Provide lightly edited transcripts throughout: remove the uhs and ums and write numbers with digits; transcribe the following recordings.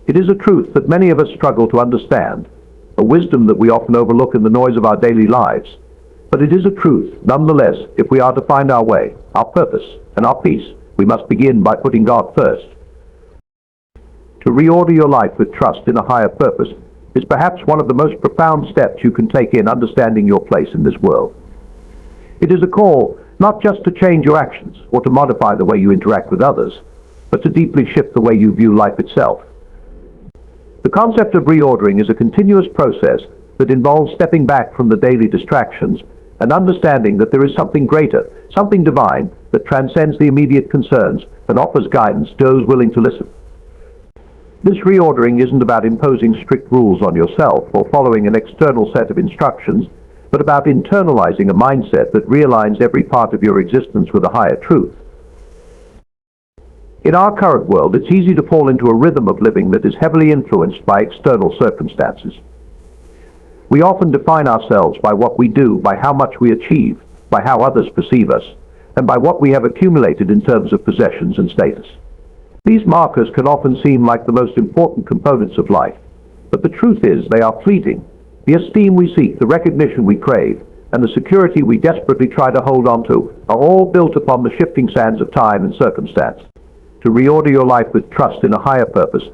It is a truth that many of us struggle to understand, a wisdom that we often overlook in the noise of our daily lives. But it is a truth, nonetheless. If we are to find our way, our purpose, and our peace, we must begin by putting God first. To reorder your life with trust in a higher purpose is perhaps one of the most profound steps you can take in understanding your place in this world. It is a call not just to change your actions or to modify the way you interact with others, but to deeply shift the way you view life itself. The concept of reordering is a continuous process that involves stepping back from the daily distractions and understanding that there is something greater, something divine, that transcends the immediate concerns and offers guidance to those willing to listen. This reordering isn't about imposing strict rules on yourself or following an external set of instructions, but about internalizing a mindset that realigns every part of your existence with a higher truth. In our current world, it's easy to fall into a rhythm of living that is heavily influenced by external circumstances. We often define ourselves by what we do, by how much we achieve, by how others perceive us, and by what we have accumulated in terms of possessions and status. These markers can often seem like the most important components of life, but the truth is they are fleeting. The esteem we seek, the recognition we crave, and the security we desperately try to hold on to are all built upon the shifting sands of time and circumstance. To reorder your life with trust in a higher purpose,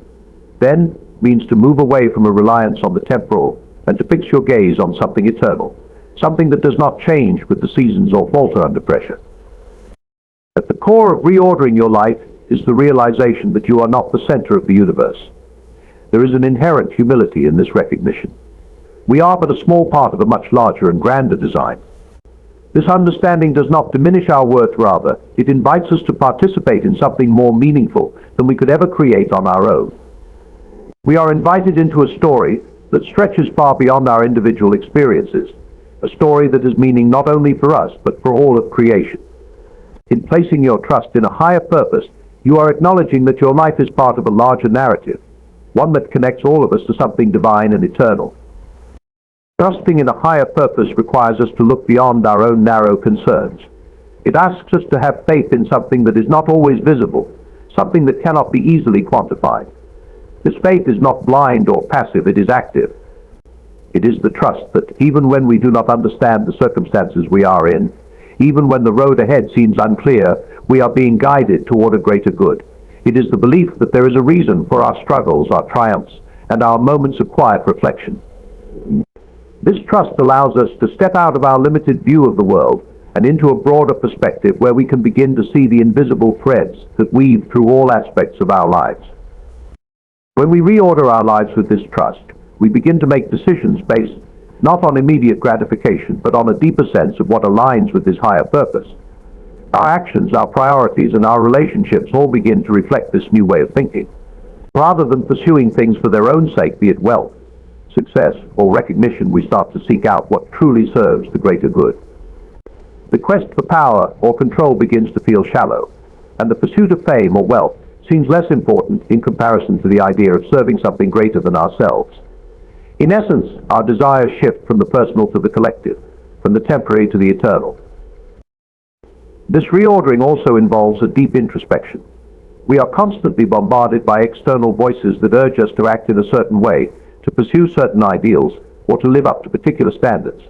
then, means to move away from a reliance on the temporal and to fix your gaze on something eternal, something that does not change with the seasons or falter under pressure. At the core of reordering your life is the realization that you are not the center of the universe. There is an inherent humility in this recognition. We are but a small part of a much larger and grander design. This understanding does not diminish our worth, rather, it invites us to participate in something more meaningful than we could ever create on our own. We are invited into a story that stretches far beyond our individual experiences, a story that has meaning not only for us, but for all of creation. In placing your trust in a higher purpose, you are acknowledging that your life is part of a larger narrative, one that connects all of us to something divine and eternal. Trusting in a higher purpose requires us to look beyond our own narrow concerns. It asks us to have faith in something that is not always visible, something that cannot be easily quantified. This faith is not blind or passive, it is active. It is the trust that even when we do not understand the circumstances we are in, even when the road ahead seems unclear, we are being guided toward a greater good. It is the belief that there is a reason for our struggles, our triumphs, and our moments of quiet reflection. This trust allows us to step out of our limited view of the world and into a broader perspective where we can begin to see the invisible threads that weave through all aspects of our lives. When we reorder our lives with this trust, we begin to make decisions based not on immediate gratification, but on a deeper sense of what aligns with this higher purpose. Our actions, our priorities, and our relationships all begin to reflect this new way of thinking. Rather than pursuing things for their own sake, be it wealth, success, or recognition, we start to seek out what truly serves the greater good. The quest for power or control begins to feel shallow, and the pursuit of fame or wealth seems less important in comparison to the idea of serving something greater than ourselves. In essence, our desires shift from the personal to the collective, from the temporary to the eternal. This reordering also involves a deep introspection. We are constantly bombarded by external voices that urge us to act in a certain way, to pursue certain ideals, or to live up to particular standards.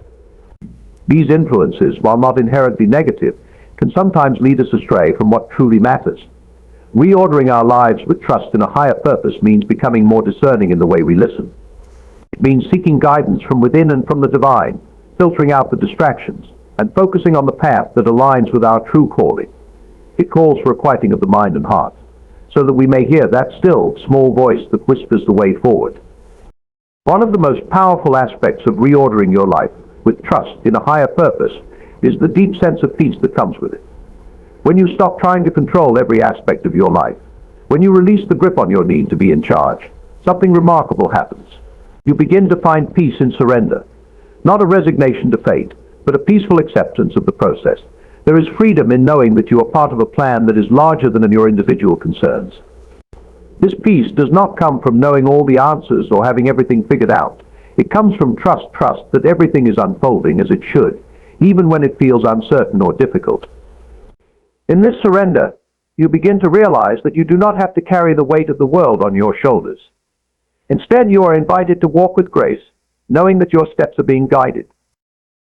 These influences, while not inherently negative, can sometimes lead us astray from what truly matters. Reordering our lives with trust in a higher purpose means becoming more discerning in the way we listen. It means seeking guidance from within and from the divine, filtering out the distractions, and focusing on the path that aligns with our true calling. It calls for a quieting of the mind and heart, so that we may hear that still, small voice that whispers the way forward. One of the most powerful aspects of reordering your life with trust in a higher purpose is the deep sense of peace that comes with it. When you stop trying to control every aspect of your life, when you release the grip on your need to be in charge, something remarkable happens. You begin to find peace in surrender, not a resignation to fate, but a peaceful acceptance of the process. There is freedom in knowing that you are part of a plan that is larger than your individual concerns. This peace does not come from knowing all the answers or having everything figured out. It comes from trust that everything is unfolding as it should, even when it feels uncertain or difficult. In this surrender, you begin to realize that you do not have to carry the weight of the world on your shoulders. Instead, you are invited to walk with grace, knowing that your steps are being guided.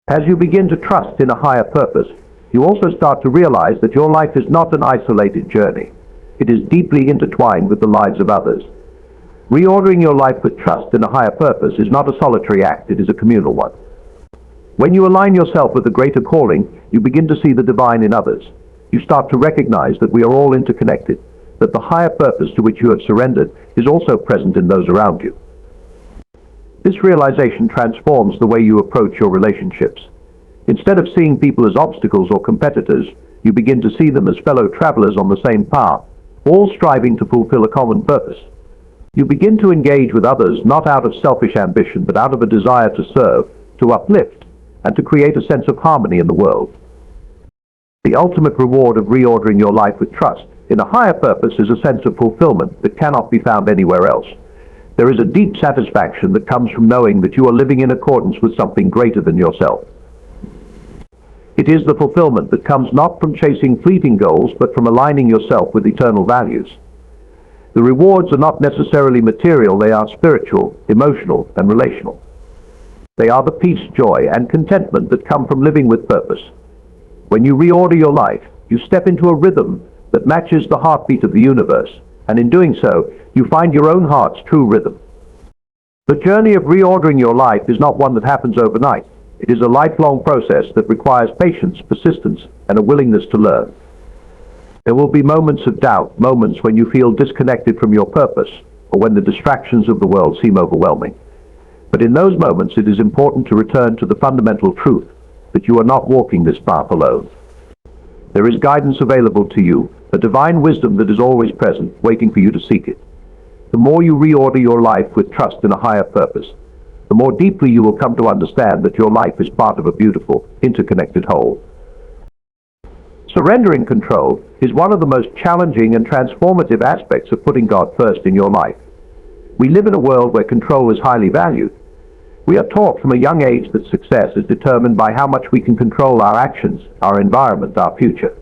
As you begin to trust in a higher purpose, you also start to realize that your life is not an isolated journey. It is deeply intertwined with the lives of others. Reordering your life with trust in a higher purpose is not a solitary act, it is a communal one. When you align yourself with a greater calling, you begin to see the divine in others. You start to recognize that we are all interconnected, that the higher purpose to which you have surrendered is also present in those around you. This realization transforms the way you approach your relationships. Instead of seeing people as obstacles or competitors, you begin to see them as fellow travelers on the same path, all striving to fulfill a common purpose. You begin to engage with others not out of selfish ambition, but out of a desire to serve, to uplift, and to create a sense of harmony in the world. The ultimate reward of reordering your life with trust in a higher purpose is a sense of fulfillment that cannot be found anywhere else. There is a deep satisfaction that comes from knowing that you are living in accordance with something greater than yourself. It is the fulfillment that comes not from chasing fleeting goals, but from aligning yourself with eternal values. The rewards are not necessarily material, they are spiritual, emotional, and relational. They are the peace, joy, and contentment that come from living with purpose. When you reorder your life, you step into a rhythm that matches the heartbeat of the universe, and in doing so, you find your own heart's true rhythm. The journey of reordering your life is not one that happens overnight. It is a lifelong process that requires patience, persistence, and a willingness to learn. There will be moments of doubt, moments when you feel disconnected from your purpose, or when the distractions of the world seem overwhelming. But in those moments, it is important to return to the fundamental truth that you are not walking this path alone. There is guidance available to you, a divine wisdom that is always present, waiting for you to seek it. The more you reorder your life with trust in a higher purpose, the more deeply you will come to understand that your life is part of a beautiful, interconnected whole. Surrendering control is one of the most challenging and transformative aspects of putting God first in your life. We live in a world where control is highly valued. We are taught from a young age that success is determined by how much we can control our actions, our environment, our future.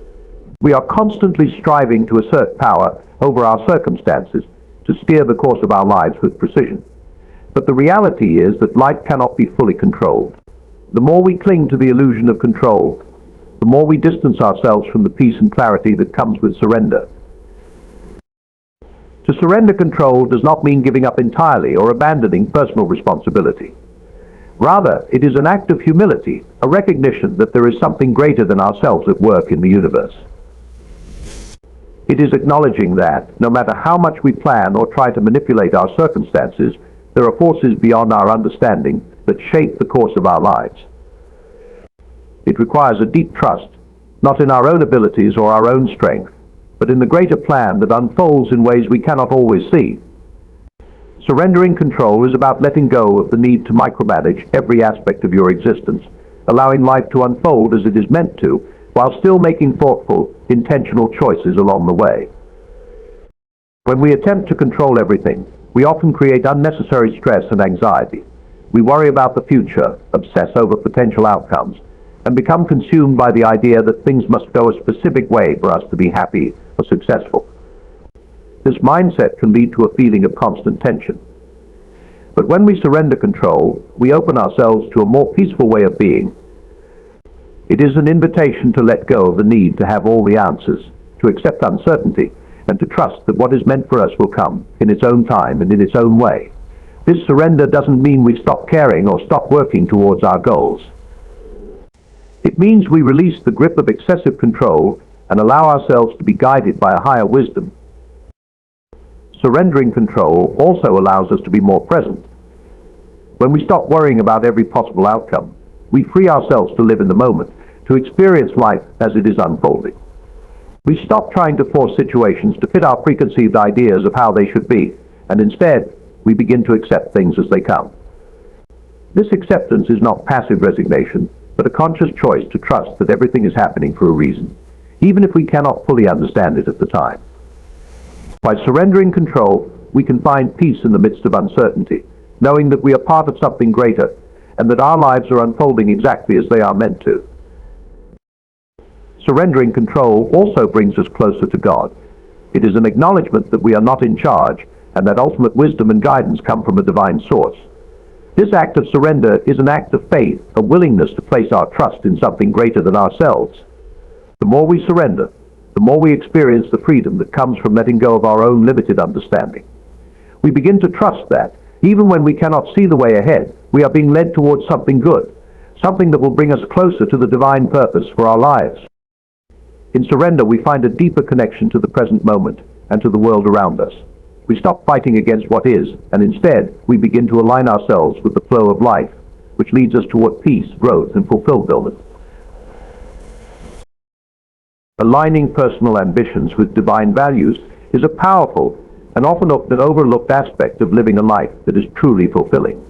We are constantly striving to assert power over our circumstances, to steer the course of our lives with precision. But the reality is that life cannot be fully controlled. The more we cling to the illusion of control, the more we distance ourselves from the peace and clarity that comes with surrender. To surrender control does not mean giving up entirely or abandoning personal responsibility. Rather, it is an act of humility, a recognition that there is something greater than ourselves at work in the universe. It is acknowledging that, no matter how much we plan or try to manipulate our circumstances, there are forces beyond our understanding that shape the course of our lives. It requires a deep trust, not in our own abilities or our own strength, but in the greater plan that unfolds in ways we cannot always see. Surrendering control is about letting go of the need to micromanage every aspect of your existence, allowing life to unfold as it is meant to, while still making thoughtful, intentional choices along the way. When we attempt to control everything, we often create unnecessary stress and anxiety. We worry about the future, obsess over potential outcomes, and become consumed by the idea that things must go a specific way for us to be happy or successful. This mindset can lead to a feeling of constant tension. But when we surrender control, we open ourselves to a more peaceful way of being. It is an invitation to let go of the need to have all the answers, to accept uncertainty, and to trust that what is meant for us will come in its own time and in its own way. This surrender doesn't mean we stop caring or stop working towards our goals. It means we release the grip of excessive control and allow ourselves to be guided by a higher wisdom. Surrendering control also allows us to be more present. When we stop worrying about every possible outcome, we free ourselves to live in the moment, to experience life as it is unfolding. We stop trying to force situations to fit our preconceived ideas of how they should be, and instead, we begin to accept things as they come. This acceptance is not passive resignation, but a conscious choice to trust that everything is happening for a reason, even if we cannot fully understand it at the time. By surrendering control, we can find peace in the midst of uncertainty, knowing that we are part of something greater and that our lives are unfolding exactly as they are meant to. Surrendering control also brings us closer to God. It is an acknowledgement that we are not in charge, and that ultimate wisdom and guidance come from a divine source. This act of surrender is an act of faith, a willingness to place our trust in something greater than ourselves. The more we surrender, the more we experience the freedom that comes from letting go of our own limited understanding. We begin to trust that, even when we cannot see the way ahead, we are being led towards something good, something that will bring us closer to the divine purpose for our lives. In surrender, we find a deeper connection to the present moment and to the world around us. We stop fighting against what is, and instead, we begin to align ourselves with the flow of life, which leads us toward peace, growth, and fulfillment. Aligning personal ambitions with divine values is a powerful and often an overlooked aspect of living a life that is truly fulfilling.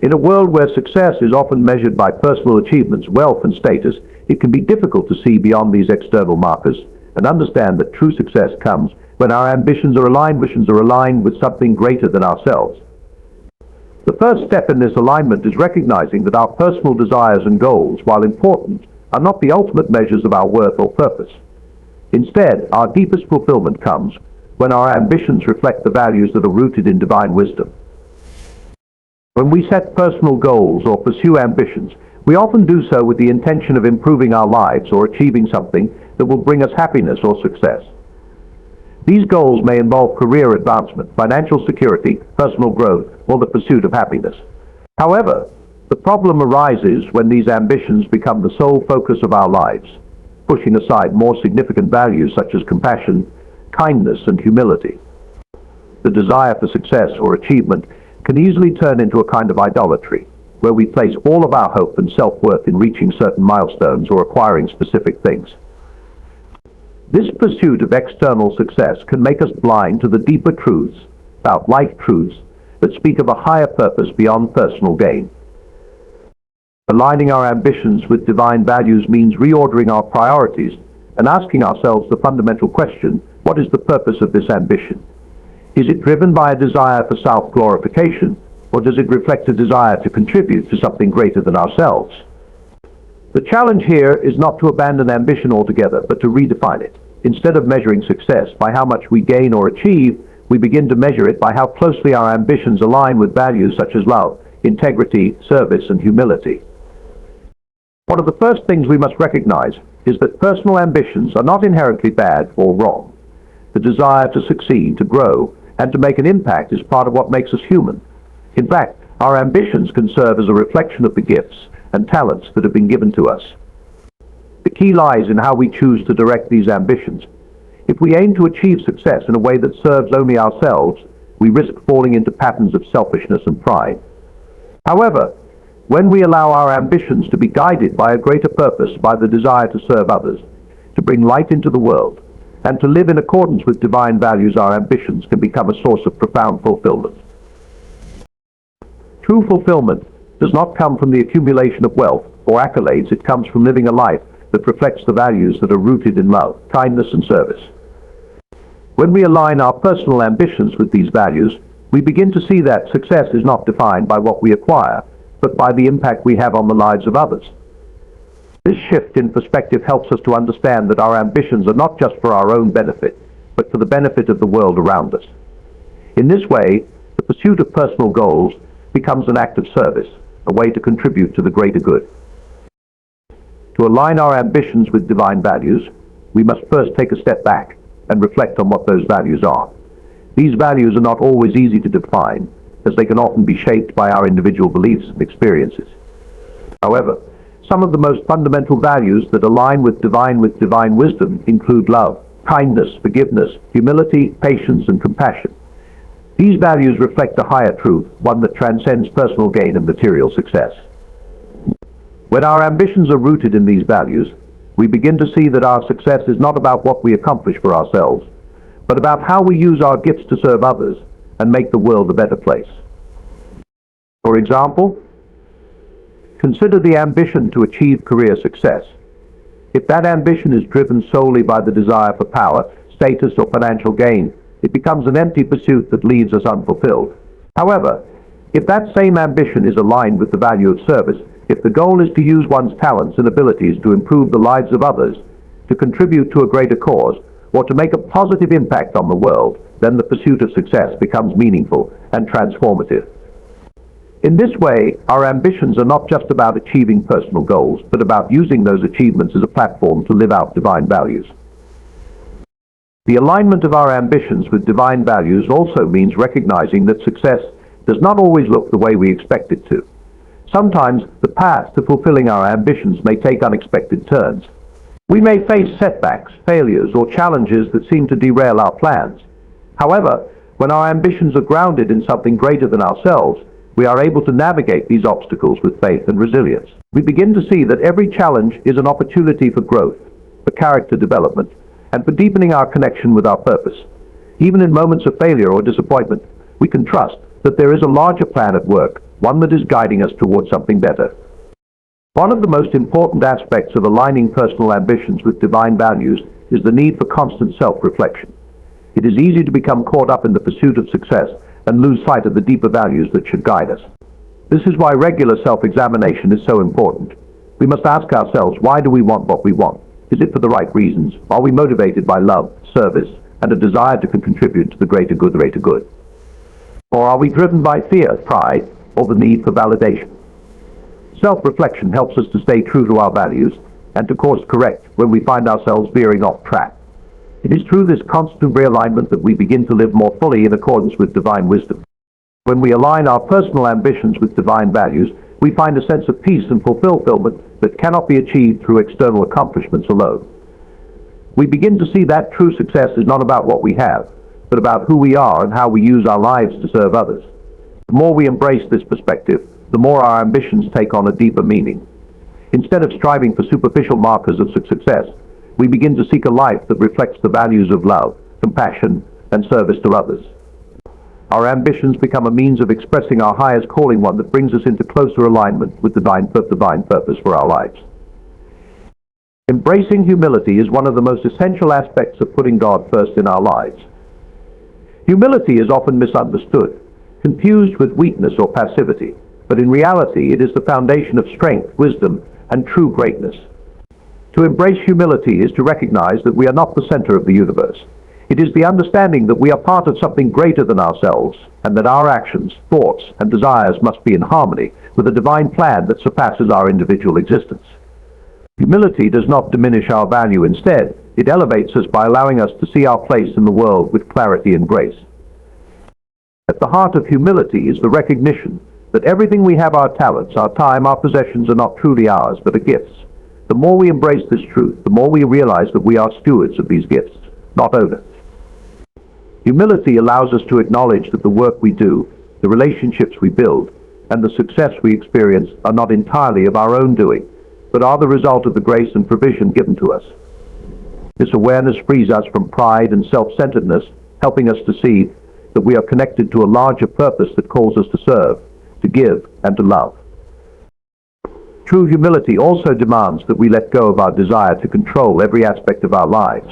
In a world where success is often measured by personal achievements, wealth, and status, it can be difficult to see beyond these external markers and understand that true success comes when our ambitions are aligned with something greater than ourselves. The first step in this alignment is recognizing that our personal desires and goals, while important, are not the ultimate measures of our worth or purpose. Instead, our deepest fulfillment comes when our ambitions reflect the values that are rooted in divine wisdom. When we set personal goals or pursue ambitions, we often do so with the intention of improving our lives or achieving something that will bring us happiness or success. These goals may involve career advancement, financial security, personal growth, or the pursuit of happiness. However, the problem arises when these ambitions become the sole focus of our lives, pushing aside more significant values such as compassion, kindness, and humility. The desire for success or achievement can easily turn into a kind of idolatry, where we place all of our hope and self-worth in reaching certain milestones or acquiring specific things. This pursuit of external success can make us blind to the deeper truths, about life truths, that speak of a higher purpose beyond personal gain. Aligning our ambitions with divine values means reordering our priorities and asking ourselves the fundamental question, what is the purpose of this ambition? Is it driven by a desire for self-glorification, or does it reflect a desire to contribute to something greater than ourselves? The challenge here is not to abandon ambition altogether, but to redefine it. Instead of measuring success by how much we gain or achieve, we begin to measure it by how closely our ambitions align with values such as love, integrity, service, and humility. One of the first things we must recognize is that personal ambitions are not inherently bad or wrong. The desire to succeed, to grow, and to make an impact is part of what makes us human. In fact, our ambitions can serve as a reflection of the gifts and talents that have been given to us. The key lies in how we choose to direct these ambitions. If we aim to achieve success in a way that serves only ourselves, we risk falling into patterns of selfishness and pride. However, when we allow our ambitions to be guided by a greater purpose, by the desire to serve others, to bring light into the world, and to live in accordance with divine values, our ambitions can become a source of profound fulfillment. True fulfillment does not come from the accumulation of wealth or accolades. It comes from living a life that reflects the values that are rooted in love, kindness, and service. When we align our personal ambitions with these values, we begin to see that success is not defined by what we acquire, but by the impact we have on the lives of others. This shift in perspective helps us to understand that our ambitions are not just for our own benefit, but for the benefit of the world around us. In this way, the pursuit of personal goals becomes an act of service, a way to contribute to the greater good. To align our ambitions with divine values, we must first take a step back and reflect on what those values are. These values are not always easy to define, as they can often be shaped by our individual beliefs and experiences. However, some of the most fundamental values that align with divine wisdom include love, kindness, forgiveness, humility, patience, and compassion. These values reflect a higher truth, one that transcends personal gain and material success. When our ambitions are rooted in these values, we begin to see that our success is not about what we accomplish for ourselves, but about how we use our gifts to serve others and make the world a better place. For example, consider the ambition to achieve career success. If that ambition is driven solely by the desire for power, status, or financial gain, it becomes an empty pursuit that leaves us unfulfilled. However, if that same ambition is aligned with the value of service, if the goal is to use one's talents and abilities to improve the lives of others, to contribute to a greater cause, or to make a positive impact on the world, then the pursuit of success becomes meaningful and transformative. In this way, our ambitions are not just about achieving personal goals, but about using those achievements as a platform to live out divine values. The alignment of our ambitions with divine values also means recognizing that success does not always look the way we expect it to. Sometimes the path to fulfilling our ambitions may take unexpected turns. We may face setbacks, failures, or challenges that seem to derail our plans. However, when our ambitions are grounded in something greater than ourselves, we are able to navigate these obstacles with faith and resilience. We begin to see that every challenge is an opportunity for growth, for character development, and for deepening our connection with our purpose. Even in moments of failure or disappointment, we can trust that there is a larger plan at work, one that is guiding us towards something better. One of the most important aspects of aligning personal ambitions with divine values is the need for constant self-reflection. It is easy to become caught up in the pursuit of success and lose sight of the deeper values that should guide us. This is why regular self-examination is so important. We must ask ourselves, why do we want what we want? Is it for the right reasons? Are we motivated by love, service, and a desire to contribute to the greater good? Or are we driven by fear, pride, or the need for validation? Self-reflection helps us to stay true to our values and to course correct when we find ourselves veering off track. It is through this constant realignment that we begin to live more fully in accordance with divine wisdom. When we align our personal ambitions with divine values, we find a sense of peace and fulfillment that cannot be achieved through external accomplishments alone. We begin to see that true success is not about what we have, but about who we are and how we use our lives to serve others. The more we embrace this perspective, the more our ambitions take on a deeper meaning. Instead of striving for superficial markers of success, we begin to seek a life that reflects the values of love, compassion, and service to others. Our ambitions become a means of expressing our highest calling, one that brings us into closer alignment with the divine purpose for our lives. Embracing humility is one of the most essential aspects of putting God first in our lives. Humility is often misunderstood, confused with weakness or passivity, but in reality it is the foundation of strength, wisdom, and true greatness. To embrace humility is to recognize that we are not the center of the universe. It is the understanding that we are part of something greater than ourselves, and that our actions, thoughts, and desires must be in harmony with a divine plan that surpasses our individual existence. Humility does not diminish our value. Instead, it elevates us by allowing us to see our place in the world with clarity and grace. At the heart of humility is the recognition that everything we have, our talents, our time, our possessions, are not truly ours, but are gifts. The more we embrace this truth, the more we realize that we are stewards of these gifts, not owners. Humility allows us to acknowledge that the work we do, the relationships we build, and the success we experience are not entirely of our own doing, but are the result of the grace and provision given to us. This awareness frees us from pride and self-centeredness, helping us to see that we are connected to a larger purpose that calls us to serve, to give, and to love. True humility also demands that we let go of our desire to control every aspect of our lives.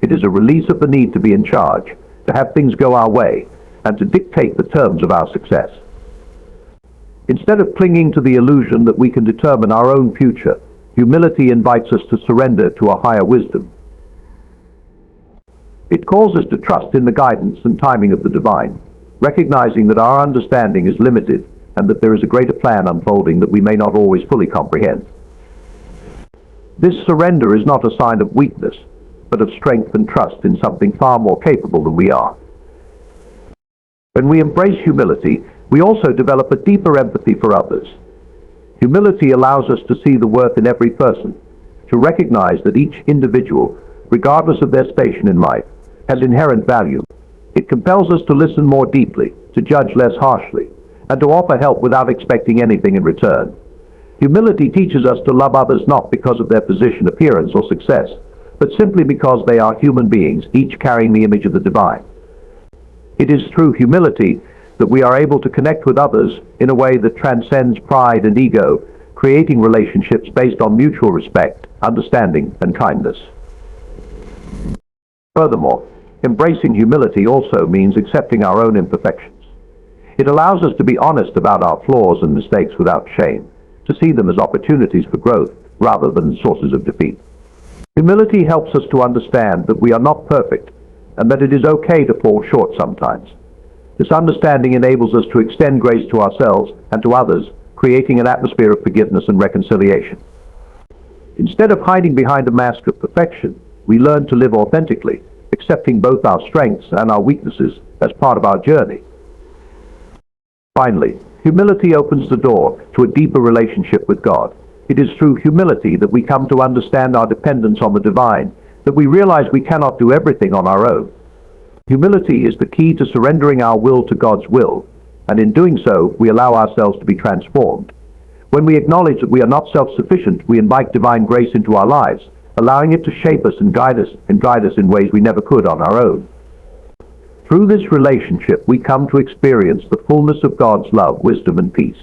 It is a release of the need to be in charge, to have things go our way, and to dictate the terms of our success. Instead of clinging to the illusion that we can determine our own future, humility invites us to surrender to a higher wisdom. It calls us to trust in the guidance and timing of the divine, recognizing that our understanding is limited and that there is a greater plan unfolding that we may not always fully comprehend. This surrender is not a sign of weakness, but of strength and trust in something far more capable than we are. When we embrace humility, we also develop a deeper empathy for others. Humility allows us to see the worth in every person, to recognize that each individual, regardless of their station in life, has inherent value. It compels us to listen more deeply, to judge less harshly, and to offer help without expecting anything in return. Humility teaches us to love others not because of their position, appearance, or success, but simply because they are human beings, each carrying the image of the divine. It is through humility that we are able to connect with others in a way that transcends pride and ego, creating relationships based on mutual respect, understanding, and kindness. Furthermore, embracing humility also means accepting our own imperfections. It allows us to be honest about our flaws and mistakes without shame, to see them as opportunities for growth rather than sources of defeat. Humility helps us to understand that we are not perfect and that it is okay to fall short sometimes. This understanding enables us to extend grace to ourselves and to others, creating an atmosphere of forgiveness and reconciliation. Instead of hiding behind a mask of perfection, we learn to live authentically, accepting both our strengths and our weaknesses as part of our journey. Finally, humility opens the door to a deeper relationship with God. It is through humility that we come to understand our dependence on the divine, that we realize we cannot do everything on our own. Humility is the key to surrendering our will to God's will, and in doing so, we allow ourselves to be transformed. When we acknowledge that we are not self-sufficient, we invite divine grace into our lives, allowing it to shape us and guide us in ways we never could on our own. Through this relationship, we come to experience the fullness of God's love, wisdom, and peace.